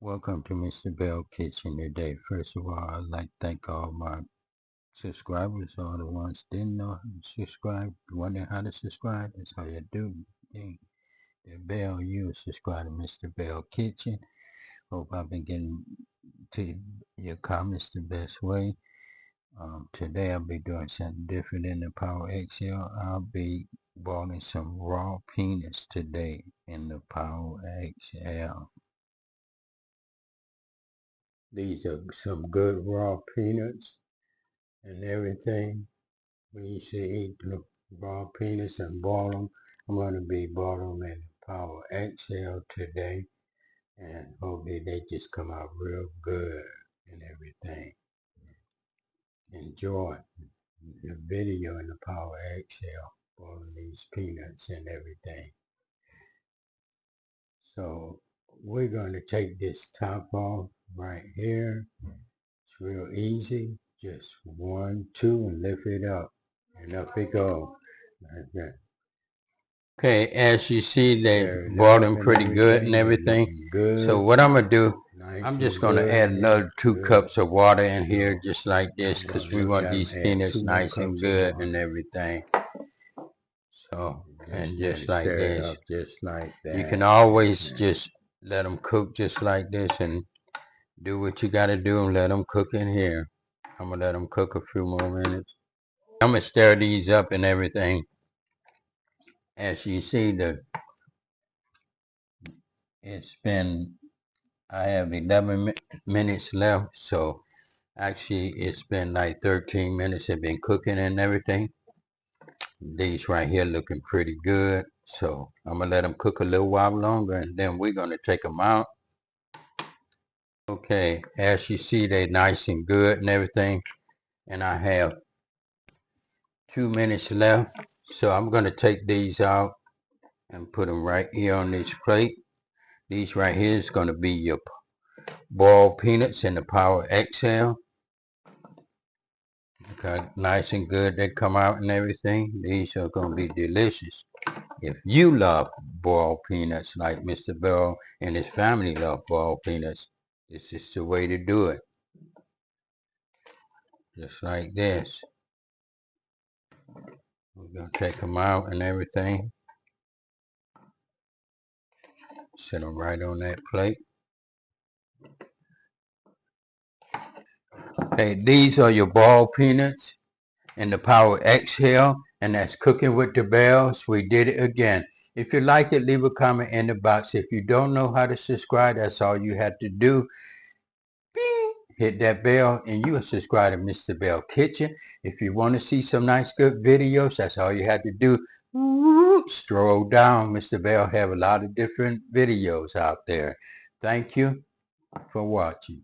Welcome to Mr. Belle Kitchen today. First of all, I'd like to thank all my subscribers, all the ones didn't know how to subscribe, wondering how to subscribe. That's how you do. Ding. The bell, you subscribe to Mr. Belle Kitchen. Hope I've been getting to your comments the best way. Today I'll be doing something different in the Power XL. I'll be boiling some raw peanuts today in the Power XL. These are some good raw peanuts and everything. We used to eat the raw peanuts and boil them. I'm going to be boiling them in Power XL today, and hopefully they just come out real good and everything. Enjoy the video in the Power XL, boiling these peanuts and everything. So we're going to take this top off right here. It's real easy. Just 1, 2, and lift it up. And up it goes. Like that. Okay, as you see, they boiled them pretty good and everything. So what I'm going to do, I'm just going to add another 2 cups of water in here just like this because we want these peanuts nice and good and everything. So, and just like this. You can always just let them cook just like this and do what you got to do and let them cook in here. I'm going to let them cook a few more minutes. I'm going to stir these up and everything. As you see, I have 11 minutes left, so actually it's been like 13 minutes have been cooking and everything. These right here looking pretty good, so I'm gonna let them cook a little while longer and then we're gonna take them out. Okay, as you see, they're nice and good and everything, and I have 2 minutes left, so I'm gonna take these out and put them right here on this plate. These right here is gonna be your boiled peanuts in the Power XL. Okay, nice and good they come out and everything. These are gonna be delicious. If you love boiled peanuts like Mr. Belle and his family love boiled peanuts, this is the way to do it. Just like this. We're gonna take them out and everything. Set them right on that plate. Okay, these are your boiled peanuts in the Power XL, and that's Cooking with the Bells. We did it again. If you like it, leave a comment in the box. If you don't know how to subscribe, that's all you have to do. Bing, hit that bell and you will subscribe to Mr. Belle Kitchen. If you want to see some nice good videos, that's all you have to do. Stroll down. Mr. Belle have a lot of different videos out there. Thank you for watching.